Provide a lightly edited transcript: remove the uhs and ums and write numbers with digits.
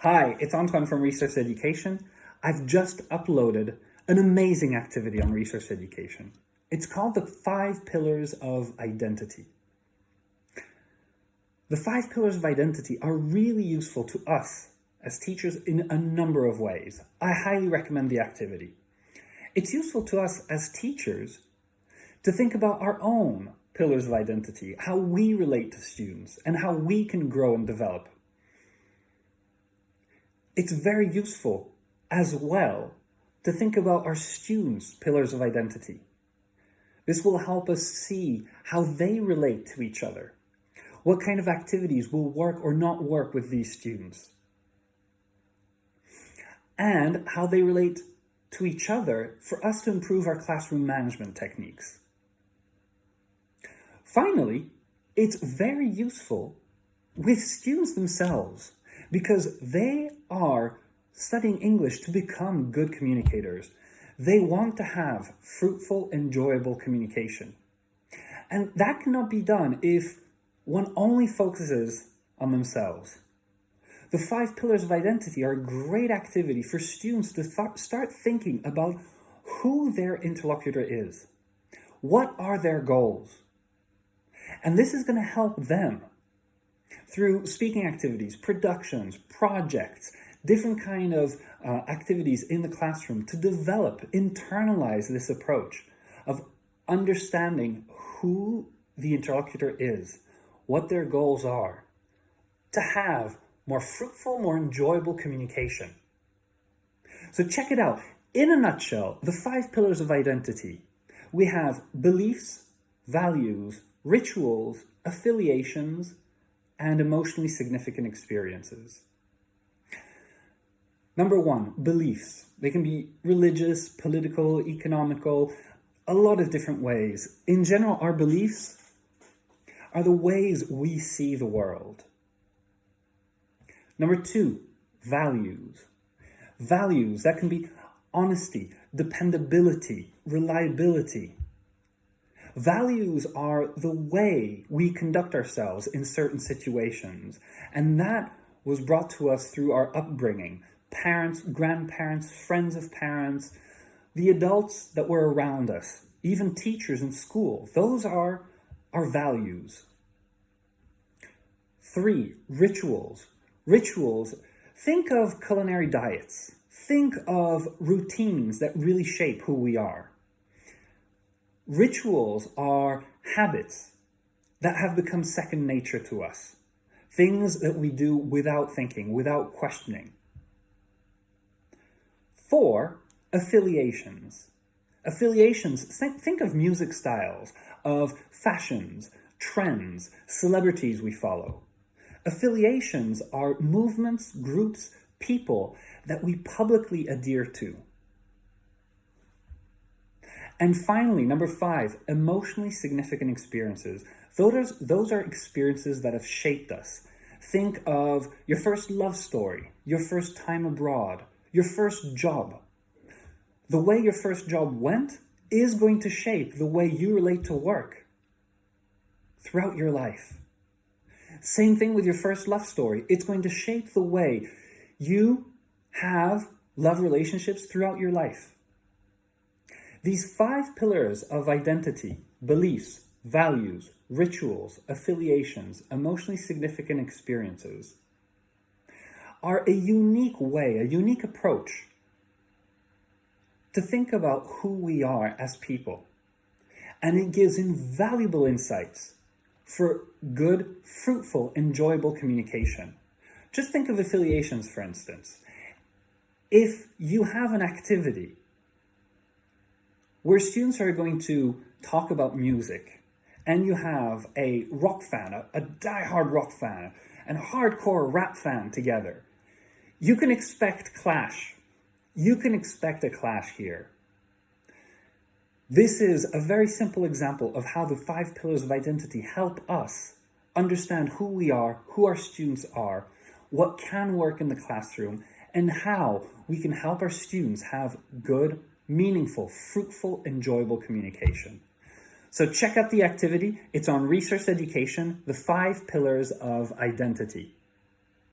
Hi, it's Antoine from Resource Education. I've just uploaded an amazing activity on Resource Education. It's called the 5 Pillars of Identity. The 5 Pillars of Identity are really useful to us as teachers in a number of ways. I highly recommend the activity. It's useful to us as teachers to think about our own pillars of identity, how we relate to students, and how we can grow and develop. It's very useful as well to think about our students' pillars of identity. This will help us see how they relate to each other, what kind of activities will work or not work with these students, and how they relate to each other for us to improve our classroom management techniques. Finally, it's very useful with students themselves because they are studying English to become good communicators. They want to have fruitful, enjoyable communication. And that cannot be done if one only focuses on themselves. The 5 Pillars of Identity are a great activity for students to start thinking about who their interlocutor is. What are their goals? And this is going to help them through speaking activities, productions, projects, different kind of activities in the classroom to develop, internalize this approach of understanding who the interlocutor is, what their goals are, to have more fruitful, more enjoyable communication. So check it out. In a nutshell, the 5 Pillars of Identity. We have beliefs, values, rituals, affiliations, and emotionally significant experiences. Number 1, beliefs. They can be religious, political, economical, a lot of different ways. In general, our beliefs are the ways we see the world. Number 2, values. Values, that can be honesty, dependability, reliability. Values are the way we conduct ourselves in certain situations, and that was brought to us through our upbringing. Parents, grandparents, friends of parents, the adults that were around us, even teachers in school. Those are our values. 3, rituals. Rituals, think of culinary diets. Think of routines that really shape who we are. Rituals are habits that have become second nature to us. Things that we do without thinking, without questioning. 4, affiliations. Affiliations, think of music styles, of fashions, trends, celebrities we follow. Affiliations are movements, groups, people that we publicly adhere to. And finally, number 5, emotionally significant experiences. Those are experiences that have shaped us. Think of your first love story, your first time abroad, your first job. The way your first job went is going to shape the way you relate to work throughout your life. Same thing with your first love story. It's going to shape the way you have love relationships throughout your life. These 5 pillars of identity, beliefs, values, rituals, affiliations, emotionally significant experiences, are a unique way, a unique approach to think about who we are as people. And it gives invaluable insights for good, fruitful, enjoyable communication. Just think of affiliations, for instance. If you have an activity where students are going to talk about music, and you have a rock fan, a die-hard rock fan, and a hardcore rap fan together, you can expect clash. You can expect a clash here. This is a very simple example of how the 5 Pillars of Identity help us understand who we are, who our students are, what can work in the classroom, and how we can help our students have good, meaningful, fruitful, enjoyable communication. So check out the activity. It's on Resource Education, the 5 Pillars of Identity.